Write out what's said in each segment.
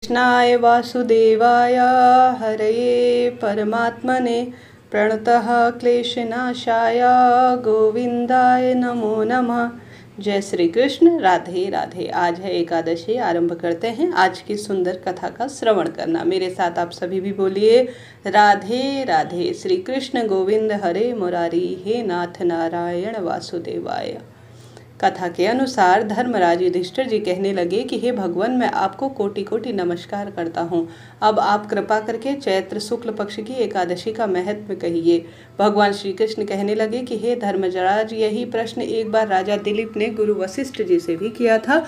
कृष्णाय वासुदेवाय हरये परमात्मने प्रणतः क्लेशनाशाय गोविंदाय नमो नमः। जय श्री कृष्ण। राधे राधे। आज है एकादशी। आरंभ करते हैं आज की सुंदर कथा का श्रवण करना। मेरे साथ आप सभी भी बोलिए राधे राधे। श्री कृष्ण गोविंद हरे मुरारी, हे नाथ नारायण वासुदेवाय। कथा के अनुसार धर्मराज युधिष्ठिर जी कहने लगे कि हे भगवान, मैं आपको कोटि कोटि नमस्कार करता हूँ। अब आप कृपा करके चैत्र शुक्ल पक्ष की एकादशी का महत्व कहिए। भगवान श्री कृष्ण कहने लगे कि हे धर्मराज, यही प्रश्न एक बार राजा दिलीप ने गुरु वशिष्ठ जी से भी किया था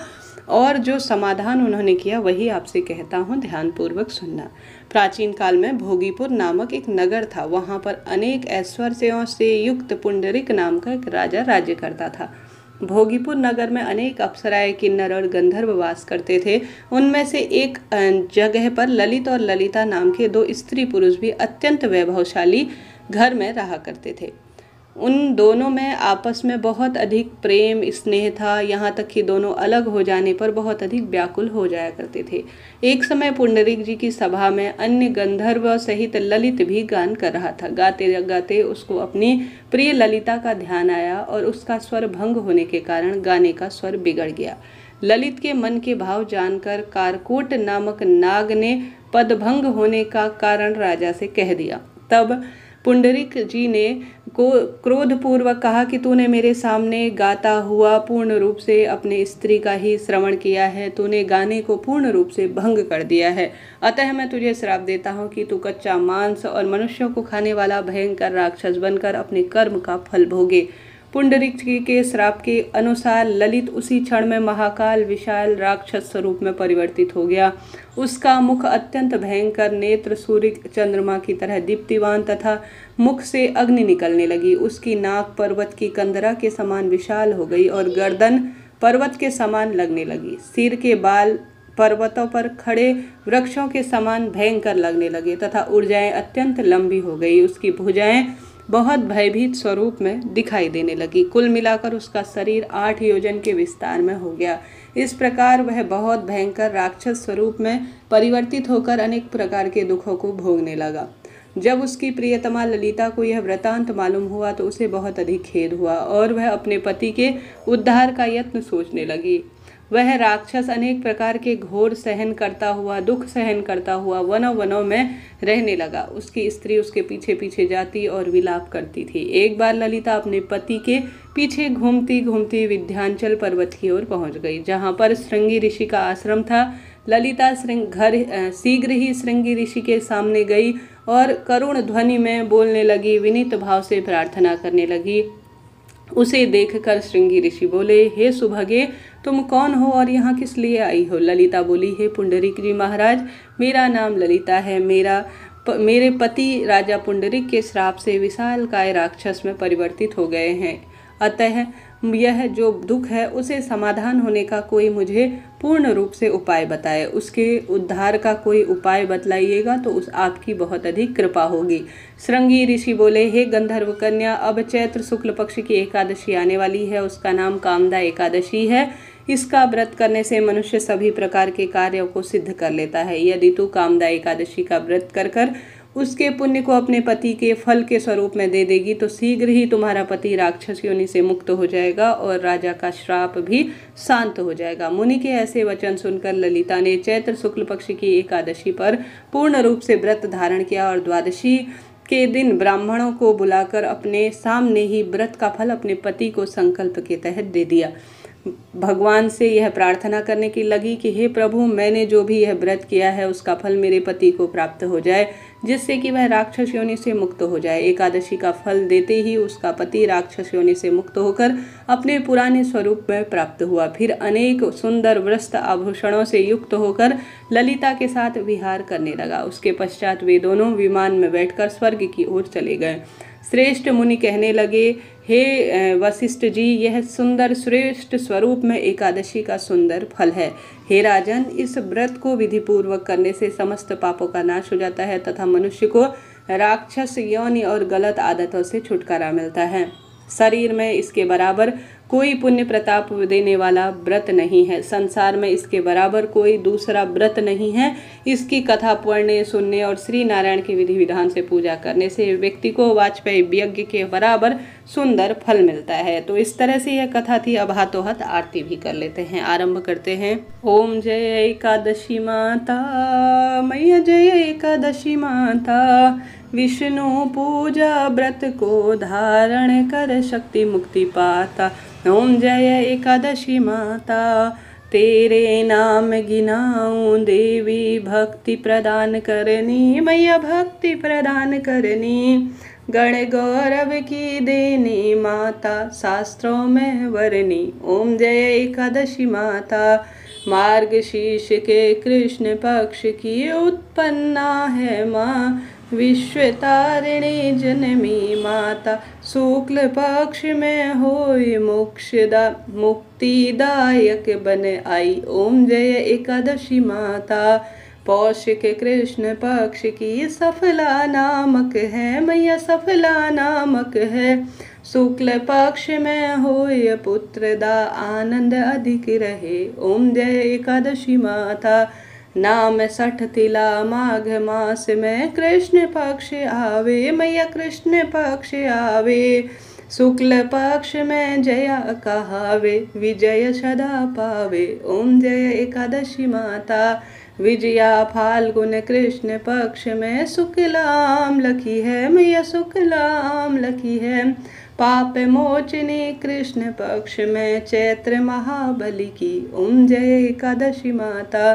और जो समाधान उन्होंने किया वही आपसे कहता हूँ, ध्यानपूर्वक सुनना। प्राचीन काल में भोगीपुर नामक एक नगर था। वहाँ पर अनेक ऐश्वर्यों से युक्त पुंडरीक नाम का एक राजा राज्य करता था। भोगीपुर नगर में अनेक अप्सराएं, किन्नर और गंधर्व वास करते थे। उनमें से एक जगह पर ललित और ललिता नाम के दो स्त्री पुरुष भी अत्यंत वैभवशाली घर में रहा करते थे। उन दोनों में आपस में बहुत अधिक प्रेम स्नेह था, यहाँ तक कि दोनों अलग हो जाने पर बहुत अधिक व्याकुल हो जाया करते थे। एक समय पुंडरीक जी की सभा में अन्य गंधर्व सहित ललित भी गान कर रहा था। गाते गाते उसको अपनी प्रिय ललिता का ध्यान आया और उसका स्वर भंग होने के कारण गाने का स्वर बिगड़ गया। ललित के मन के भाव जानकर कारकोट नामक नाग ने पदभंग होने का कारण राजा से कह दिया। तब पुंडरीक जी ने क्रोधपूर्वक कहा कि तूने मेरे सामने गाता हुआ पूर्ण रूप से अपने स्त्री का ही श्रवण किया है, तूने गाने को पूर्ण रूप से भंग कर दिया है। अतः मैं तुझे श्राप देता हूँ कि तू कच्चा मांस और मनुष्यों को खाने वाला भयंकर राक्षस बनकर अपने कर्म का फल भोगे। पुंडरीक जी के श्राप के अनुसार ललित उसी क्षण में महाकाल विशाल राक्षस स्वरूप में परिवर्तित हो गया। उसका मुख अत्यंत भयंकर, नेत्र सूर्य चंद्रमा की तरह दीप्तिवान तथा मुख से अग्नि निकलने लगी। उसकी नाक पर्वत की कंदरा के समान विशाल हो गई और गर्दन पर्वत के समान लगने लगी। सिर के बाल पर्वतों पर खड़े वृक्षों के समान भयंकर लगने लगे तथा ऊर्जाएं अत्यंत लंबी हो गई। उसकी भुजाएं बहुत भयभीत स्वरूप में दिखाई देने लगी। कुल मिलाकर उसका शरीर 8 योजन के विस्तार में हो गया। इस प्रकार वह बहुत भयंकर राक्षस स्वरूप में परिवर्तित होकर अनेक प्रकार के दुखों को भोगने लगा। जब उसकी प्रियतमा ललिता को यह वृतांत मालूम हुआ तो उसे बहुत अधिक खेद हुआ और वह अपने पति के उद्धार का यत्न सोचने लगी। वह राक्षस अनेक प्रकार के घोर सहन करता हुआ, दुख सहन करता हुआ वनों वनों में रहने लगा। उसकी स्त्री उसके पीछे पीछे जाती और विलाप करती थी। एक बार ललिता अपने पति के पीछे घूमती घूमती विंध्याचल पर्वत की ओर पहुंच गई, जहां पर श्रृंगी ऋषि का आश्रम था। ललिता शीघ्र ही श्रृंगी ऋषि के सामने गई और करुण ध्वनि में बोलने लगी, विनीत भाव से प्रार्थना करने लगी। उसे देखकर श्रृंगी ऋषि बोले, हे सुभगे, तुम कौन हो और यहाँ किस लिए आई हो? ललिता बोली, हे पुंडरीक जी महाराज, मेरा नाम ललिता है। मेरे पति राजा पुंडरीक के श्राप से विशालकाय राक्षस में परिवर्तित हो गए हैं। अतः यह जो दुख है उसे समाधान होने का कोई मुझे पूर्ण रूप से उपाय बताए। उसके उद्धार का कोई उपाय बतलाइएगा तो उस आपकी बहुत अधिक कृपा होगी। श्रृंगी ऋषि बोले, हे गंधर्व कन्या, अब चैत्र शुक्ल पक्ष की एकादशी आने वाली है। उसका नाम कामदा एकादशी है। इसका व्रत करने से मनुष्य सभी प्रकार के कार्यों को सिद्ध कर लेता है। यदि तू कामदा एकादशी का व्रत कर उसके पुण्य को अपने पति के फल के स्वरूप में दे देगी तो शीघ्र ही तुम्हारा पति राक्षस योनि से मुक्त हो जाएगा और राजा का श्राप भी शांत हो जाएगा। मुनि के ऐसे वचन सुनकर ललिता ने चैत्र शुक्ल पक्ष की एकादशी पर पूर्ण रूप से व्रत धारण किया और द्वादशी के दिन ब्राह्मणों को बुलाकर अपने सामने ही व्रत का फल अपने पति को संकल्प के तहत दे दिया। भगवान से यह प्रार्थना करने की लगी कि हे प्रभु, मैंने जो भी यह व्रत किया है उसका फल मेरे पति को प्राप्त हो जाए, जिससे कि वह राक्षस योनि से मुक्त हो जाए। एकादशी का फल देते ही उसका पति राक्षस योनि से मुक्त होकर अपने पुराने स्वरूप में प्राप्त हुआ। फिर अनेक सुंदर वस्त्र आभूषणों से युक्त होकर ललिता के साथ विहार करने लगा। उसके पश्चात वे दोनों विमान में बैठकर स्वर्ग की ओर चले गए। श्रेष्ठ मुनि कहने लगे, हे वशिष्ठ जी, यह सुंदर श्रेष्ठ स्वरूप में एकादशी का सुंदर फल है। हे राजन, इस व्रत को विधि पूर्वक करने से समस्त पापों का नाश हो जाता है तथा मनुष्य को राक्षस योनि और गलत आदतों से छुटकारा मिलता है। शरीर में इसके बराबर कोई पुण्य प्रताप देने वाला व्रत नहीं है। संसार में इसके बराबर कोई दूसरा व्रत नहीं है। इसकी कथा पढ़ने, सुनने और श्री नारायण के विधि विधान से पूजा करने से व्यक्ति को वाजपेयी यज्ञ के बराबर सुंदर फल मिलता है। तो इस तरह से यह कथा थी। अब हाथों हाथ आरती भी कर लेते हैं। आरंभ करते हैं। ओम जय एकादशी माता, मैया जय एकादशी माता, विष्णु पूजा व्रत को धारण कर शक्ति मुक्ति पाता। ओम जय एकादशी माता, तेरे नाम गिनाऊं देवी, भक्ति प्रदान करनी मैया, भक्ति प्रदान करनी। गण गौरव की देनी माता, शास्त्रों में वरनी। ओम जय एकादशी माता, मार्गशीर्ष के कृष्ण पक्ष की उत्पन्ना है माँ, विश्वतारिणी जनमी माता, शुक्ल पक्ष में होई मुक्तिदायक बन आई। ओम जय एकादशी माता, पौष के कृष्ण पक्ष की सफला नामक है मैया, सफला नामक है। शुक्ल पक्ष में होय पुत्रदा, आनंद अधिक रहे। ओम जय एकादशी माता, नाम 60 तिला माघ मास में कृष्ण पक्ष आवे मैया, कृष्ण पक्ष आवे। शुक्ल पक्ष में जया कहावे, विजय सदा पावे। ओम जय एकादशी माता, विजया फाल्गुन कृष्ण पक्ष में शुक्लाम लखी है मैया, शुक्लाम लखी है। पाप मोचनी कृष्ण पक्ष में चैत्र महाबली की। ओम जय एकादशी माता,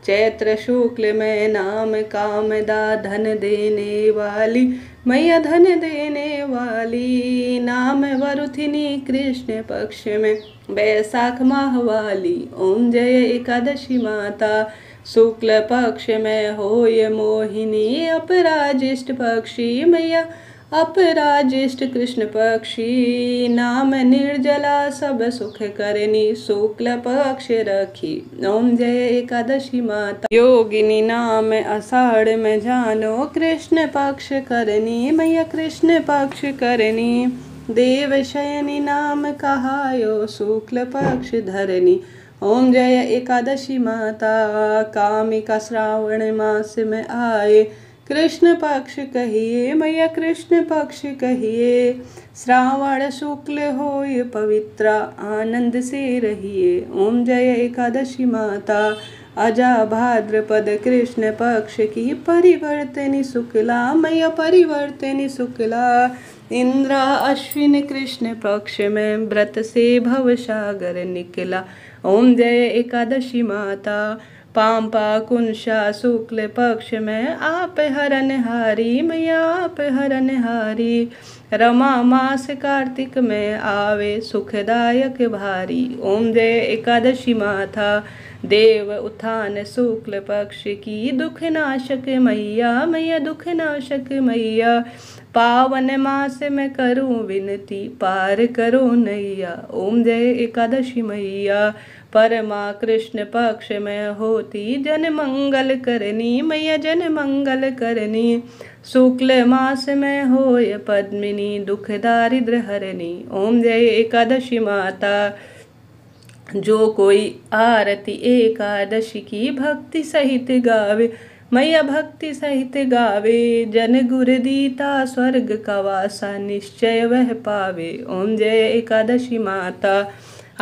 चैत्र शुक्ल में नाम कामदा, धन देने वाली मैया, धन देने वाली। नाम वरुथिनी कृष्ण पक्ष में बैसाख माह वाली। ओम जय एकादशी माता, शुक्ल पक्ष में होय मोहिनी, अपराजिष्ट पक्षी मैया, अपराजिष्ट कृष्ण पक्षी। नाम निर्जला सब सुख करनी, शुक्ल पक्ष रखी। ओम जय एकादशी माता, योगिनी नाम आषाढ़ में जानो, कृष्ण पक्ष करनी मैया, कृष्ण पक्ष करनी। देव शयनी नाम कहायो, शुक्ल पक्ष धरनी। ओम जय एकादशी माता, कामिका श्रावण मास में आए, कृष्ण पक्ष कहिए मैया, कृष्ण पक्ष कहिए। श्रावण शुक्ल होय पवित्रा, आनंद से रहिए। ओम जय एकादशी माता, अजा भाद्रपद कृष्ण पक्ष की परिवर्तनी शुक्ला मैया, परिवर्तनी शुक्ला। इंद्रा अश्विन कृष्ण पक्ष में व्रत से भवसागर निकला। ओम जय एकादशी माता, पांपा कुंशा शुक्ल पक्ष में आप हरनहारी मैया, आप हरनहारी। रमा मास कार्तिक में आवे, सुखदायक भारी। ओम जय एकादशी माता, देव उत्थान शुक्ल पक्ष की, दुखनाशक मैया मैया, दुखनाशक मैया। पावन मास में करूं विनती, पार करो नैया। ओम जय एकादशी मैया, परमा कृष्ण पक्ष में होती, जन मंगल करनी मैया, जन मंगल करनी। शुक्ल मास में होय पद्मिनी, दुख दारिद्र हरनी। ओम जय एकादशी माता, जो कोई आरती एकादशी की भक्ति सहित गावे मैया, भक्ति सहित गावे। जन गुर दीता स्वर्ग का वासा, निश्चय वह पावे। ओम जय एकादशी माता।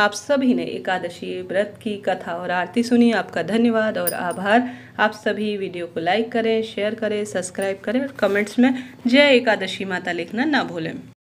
आप सभी ने एकादशी व्रत की कथा और आरती सुनी, आपका धन्यवाद और आभार। आप सभी वीडियो को लाइक करें, शेयर करें, सब्सक्राइब करें और कमेंट्स में जय एकादशी माता लिखना ना भूलें।